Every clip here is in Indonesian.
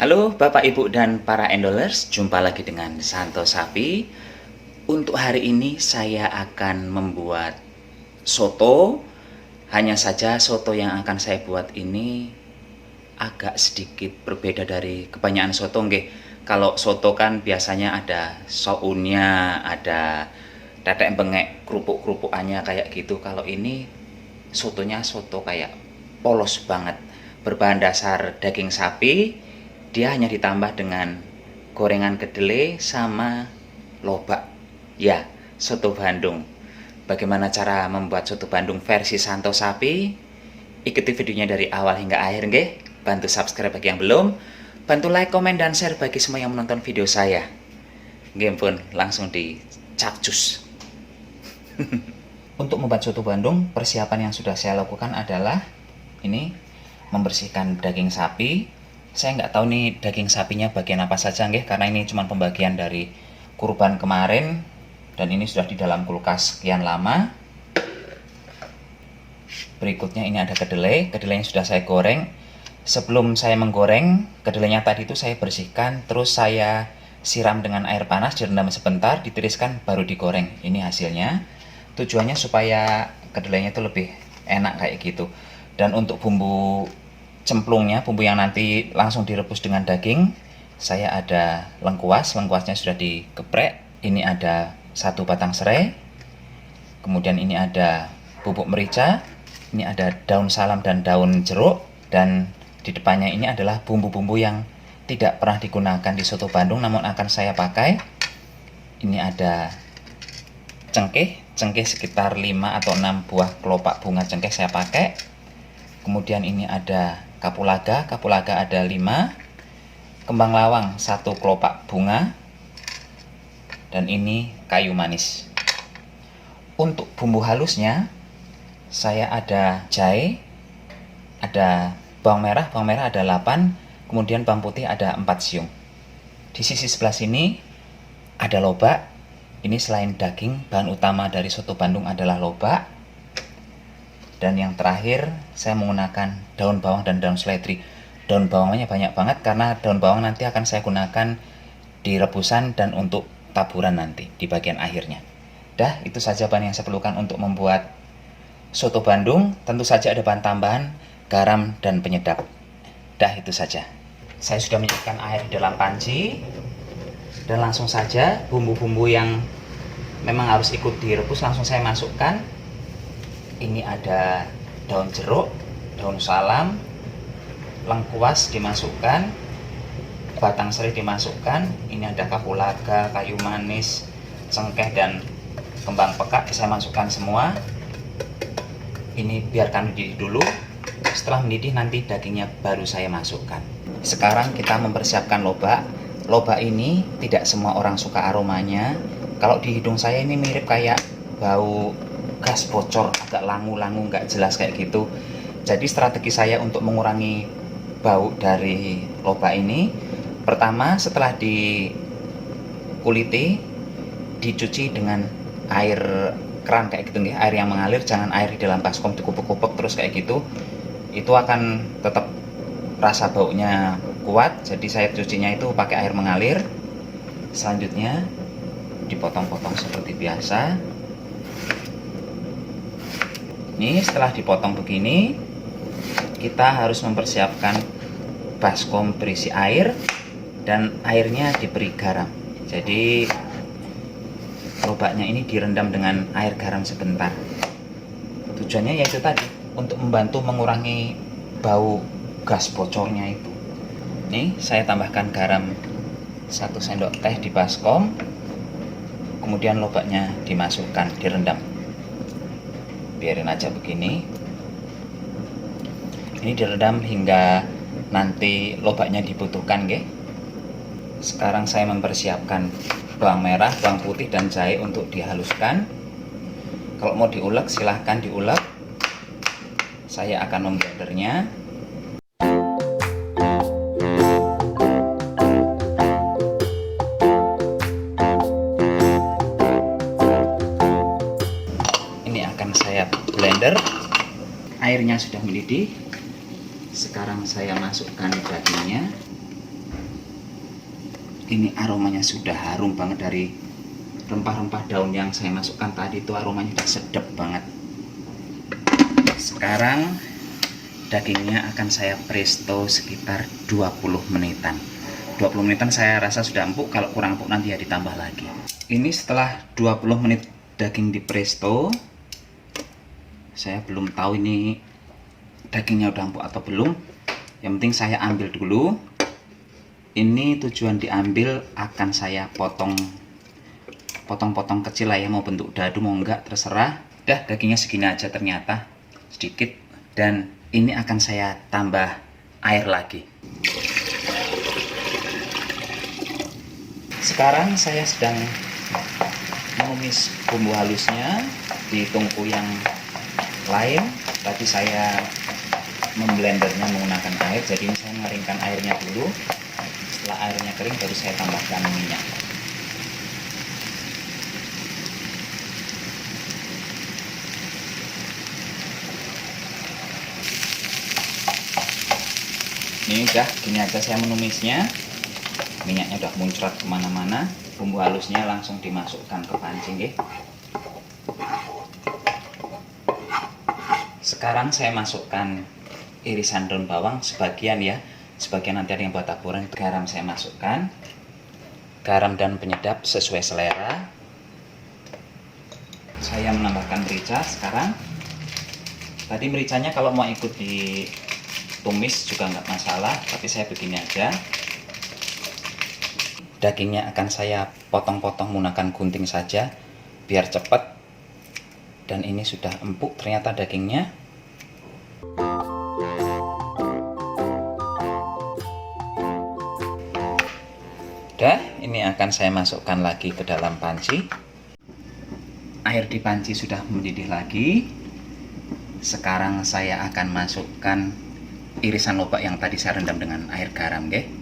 Halo Bapak Ibu dan para endolers, jumpa lagi dengan Santo Sapi. Untuk hari ini saya akan membuat soto. Hanya saja soto yang akan saya buat ini agak sedikit berbeda dari kebanyakan soto nggih. Kalau soto kan biasanya ada sounnya, ada tetek bengek kerupuk-kerupukannya kayak gitu. Kalau ini sotonya soto kayak polos banget, berbahan dasar daging sapi. Dia hanya ditambah dengan gorengan kedelai sama lobak. Ya, soto Bandung. Bagaimana cara membuat soto Bandung versi Santo Sapi? Ikuti videonya dari awal hingga akhir nggih. Bantu subscribe bagi yang belum. Bantu like, komen, dan share bagi semua yang menonton video saya. Nggih pun langsung dicapcus. Untuk membuat soto Bandung, persiapan yang sudah saya lakukan adalah ini, membersihkan daging sapi. Saya nggak tahu nih daging sapinya bagian apa saja nggih, karena ini cuma pembagian dari kurban kemarin dan ini sudah di dalam kulkas sekian lama. Berikutnya ini ada kedelai yang sudah saya goreng. Sebelum saya menggoreng, kedelainya tadi itu saya bersihkan, terus saya siram dengan air panas, direndam sebentar, ditiriskan, baru digoreng. Ini hasilnya. Tujuannya supaya kedelainya itu lebih enak kayak gitu. Dan untuk bumbu cemplungnya, bumbu yang nanti langsung direbus dengan daging, saya ada lengkuasnya sudah digeprek. Ini ada 1 batang serai, kemudian ini ada bubuk merica, ini ada daun salam dan daun jeruk, dan di depannya ini adalah bumbu-bumbu yang tidak pernah digunakan di soto Bandung namun akan saya pakai. Ini ada cengkeh sekitar 5 atau 6 buah kelopak bunga cengkeh saya pakai. Kemudian ini ada kapulaga ada 5, kembang lawang 1 kelopak bunga, dan ini kayu manis. Untuk bumbu halusnya saya ada jahe, ada bawang merah ada 8, kemudian bawang putih ada 4 siung. Di sisi sebelah sini ada lobak. Ini selain daging, bahan utama dari soto Bandung adalah lobak. Dan yang terakhir saya menggunakan daun bawang dan daun seledri. Daun bawangnya banyak banget karena daun bawang nanti akan saya gunakan di rebusan dan untuk taburan nanti di bagian akhirnya. Dah, itu saja bahan yang saya perlukan untuk membuat soto Bandung. Tentu saja ada bahan tambahan, garam dan penyedap. Dah, itu saja. Saya sudah menyiapkan air di dalam panci dan langsung saja bumbu-bumbu yang memang harus ikut direbus langsung saya masukkan. Ini ada daun jeruk, daun salam, lengkuas dimasukkan, batang serai dimasukkan, ini ada kapulaga, kayu manis, cengkeh dan kembang pekak saya masukkan semua. Ini biarkan mendidih dulu. Setelah mendidih nanti dagingnya baru saya masukkan. Sekarang kita mempersiapkan lobak. Lobak ini tidak semua orang suka aromanya. Kalau di hidung saya ini mirip kayak bau gas bocor, agak langu-langu, nggak jelas kayak gitu. Jadi strategi saya untuk mengurangi bau dari lobak ini, pertama setelah dikuliti, dicuci dengan air keran kayak gitu nih, air yang mengalir, jangan air di dalam baskom dikupuk-kupuk terus kayak gitu. Itu akan tetap rasa baunya kuat. Jadi saya cucinya itu pakai air mengalir. Selanjutnya dipotong-potong seperti biasa. Ini setelah dipotong begini, kita harus mempersiapkan baskom berisi air dan airnya diberi garam. Jadi lobaknya ini direndam dengan air garam sebentar. Tujuannya yaitu tadi untuk membantu mengurangi bau gas bocornya itu. Nih saya tambahkan garam 1 sendok teh di baskom, kemudian lobaknya dimasukkan, direndam. Biarin aja begini. Ini direndam hingga nanti lobaknya dibutuhkan nggih. Sekarang saya mempersiapkan bawang merah, bawang putih dan jahe untuk dihaluskan. Kalau mau diulek silahkan diulek. Saya akan memblendernya. Ini akan saya blender. Airnya sudah mendidih. Sekarang saya masukkan dagingnya. Ini aromanya sudah harum banget dari rempah-rempah daun yang saya masukkan tadi, itu aromanya udah sedap banget. Sekarang dagingnya akan saya presto sekitar 20 menitan. 20 menitan saya rasa sudah empuk, kalau kurang empuk nanti ya ditambah lagi. Ini setelah 20 menit daging di presto, saya belum tahu ini dagingnya udah empuk atau belum. Yang penting saya ambil dulu. Ini tujuan diambil akan saya potong-potong kecil lah ya, mau bentuk dadu mau enggak terserah. Dah, dagingnya segini aja ternyata, sedikit. Dan ini akan saya tambah air lagi. Sekarang saya sedang menumis bumbu halusnya di tungku yang lain. Tadi saya memblendernya menggunakan air, jadi ini saya mengeringkan airnya dulu. Setelah airnya kering baru saya tambahkan minyak. Ini udah gini aja saya menumisnya. Minyaknya udah muncrat kemana-mana. Bumbu halusnya langsung dimasukkan ke panci nggih. Sekarang saya masukkan irisan daun bawang sebagian ya, sebagian nanti ada yang buat taburan. Garam saya masukkan, garam dan penyedap sesuai selera. Saya menambahkan merica sekarang. Tadi mericanya kalau mau ikut ditumis juga nggak masalah, tapi saya begini aja. Dagingnya akan saya potong-potong menggunakan gunting saja biar cepat. Dan ini sudah empuk ternyata dagingnya. Udah, ini akan saya masukkan lagi ke dalam panci. Air di panci sudah mendidih lagi. Sekarang saya akan masukkan irisan lobak yang tadi saya rendam dengan air garam, nggih.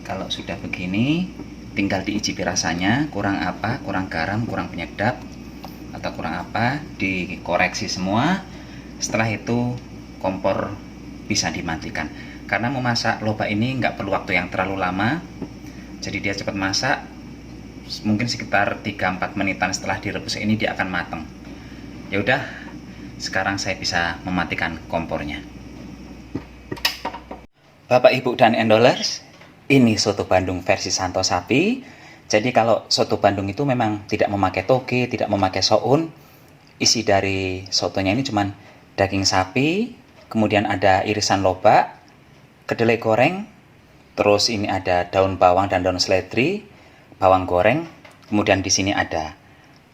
Kalau sudah begini, tinggal diicipi rasanya, kurang apa, kurang garam, kurang penyedap, atau kurang apa, dikoreksi semua. Setelah itu kompor bisa dimatikan. Karena memasak lobak ini nggak perlu waktu yang terlalu lama, jadi dia cepat masak. Mungkin sekitar 3-4 menitan setelah direbus ini dia akan matang. Ya udah, sekarang saya bisa mematikan kompornya. Bapak, Ibu, dan endolers, ini soto Bandung versi Santo Sapi. Jadi kalau soto Bandung itu memang tidak memakai toge, tidak memakai soun. Isi dari sotonya ini cuman daging sapi, kemudian ada irisan lobak, kedelai goreng, terus ini ada daun bawang dan daun seledri, bawang goreng, kemudian di sini ada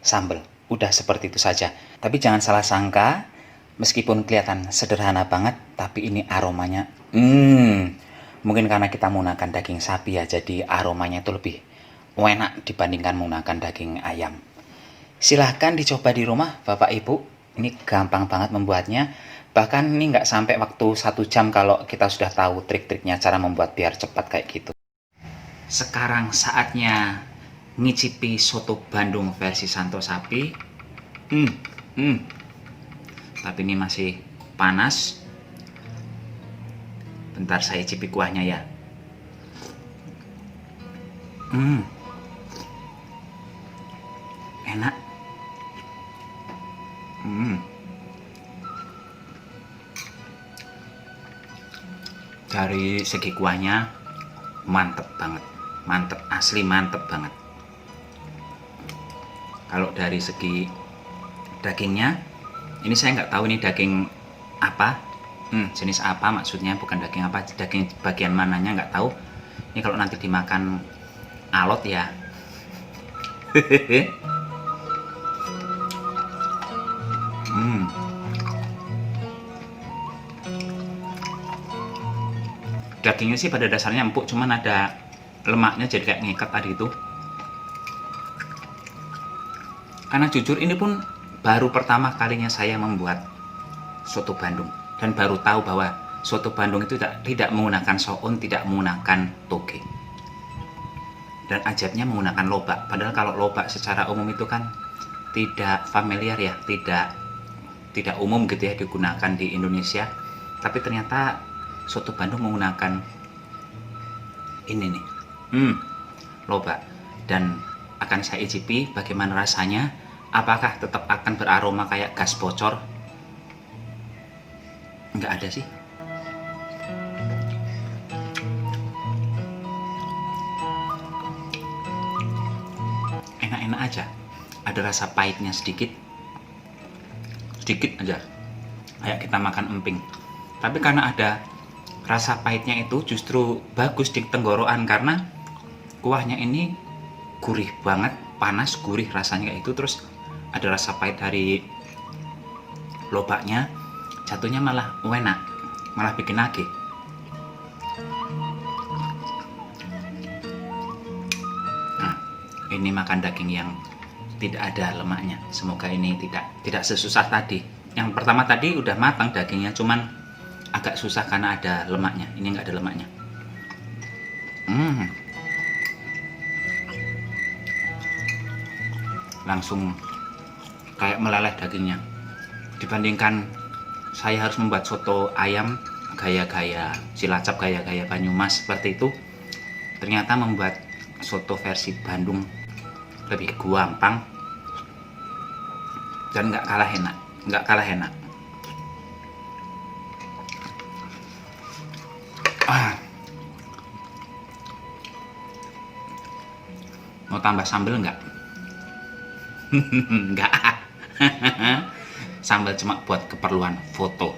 sambal. Udah seperti itu saja. Tapi jangan salah sangka, meskipun kelihatan sederhana banget, tapi ini aromanya, mungkin karena kita menggunakan daging sapi ya, jadi aromanya itu lebih enak dibandingkan menggunakan daging ayam. Silahkan dicoba di rumah, Bapak Ibu. Ini gampang banget membuatnya. Bahkan ini nggak sampai waktu 1 jam kalau kita sudah tahu trik-triknya cara membuat biar cepat kayak gitu. Sekarang saatnya ngicipi soto Bandung versi Santo Sapi. Tapi ini masih panas. Bentar saya icipi kuahnya ya. Enak. Dari segi kuahnya mantep banget, mantep, asli mantep banget. Kalau dari segi dagingnya, ini saya nggak tahu ini daging apa, jenis apa maksudnya, bukan daging apa, daging bagian mananya nggak tahu. Ini kalau nanti dimakan alot ya. Dagingnya sih pada dasarnya empuk, cuman ada lemaknya jadi kayak ngikat tadi itu. Karena jujur ini pun baru pertama kalinya saya membuat soto Bandung, dan baru tahu bahwa soto Bandung itu tidak menggunakan soun, tidak menggunakan toge, dan ajabnya menggunakan lobak. Padahal kalau lobak secara umum itu kan tidak familiar ya, tidak umum gitu ya digunakan di Indonesia. Tapi ternyata soto Bandung menggunakan Ini nih. Lobak. Dan akan saya icipi bagaimana rasanya. Apakah tetap akan beraroma kayak gas bocor? Nggak ada sih. Enak-enak aja. Ada rasa pahitnya sedikit. Sedikit aja. Kayak kita makan emping. Tapi karena ada rasa pahitnya itu justru bagus di tenggorokan karena kuahnya ini gurih banget, panas, gurih rasanya kayak itu. Terus ada rasa pahit dari lobaknya, jatuhnya malah enak, malah bikin nagih. Nah, ini makan daging yang tidak ada lemaknya. Semoga ini tidak sesusah tadi. Yang pertama tadi udah matang dagingnya, cuman agak susah karena ada lemaknya. Ini nggak ada lemaknya. Langsung kayak meleleh dagingnya. Dibandingkan saya harus membuat soto ayam gaya-gaya Cilacap, gaya-gaya Banyumas seperti itu, ternyata membuat soto versi Bandung lebih gampang dan nggak kalah enak. Mau tambah sambal nggak? Nggak. Sambal cuma buat keperluan foto.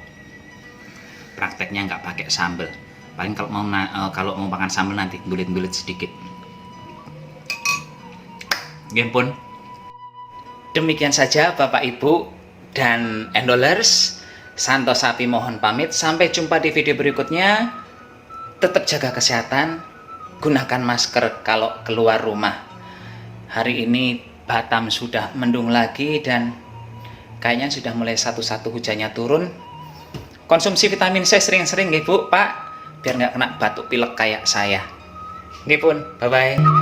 Prakteknya nggak pakai sambal. Paling kalau mau makan sambal nanti bulit-bulit sedikit. Game pun. Demikian saja Bapak Ibu dan endolers. Santo Sapi mohon pamit. Sampai jumpa di video berikutnya. Tetap jaga kesehatan. Gunakan masker kalau keluar rumah. Hari ini Batam sudah mendung lagi dan kayaknya sudah mulai satu-satu hujannya turun. Konsumsi vitamin C sering-sering nggih Bu, Pak, biar nggak kena batuk pilek kayak saya. Nggih pun, bye-bye.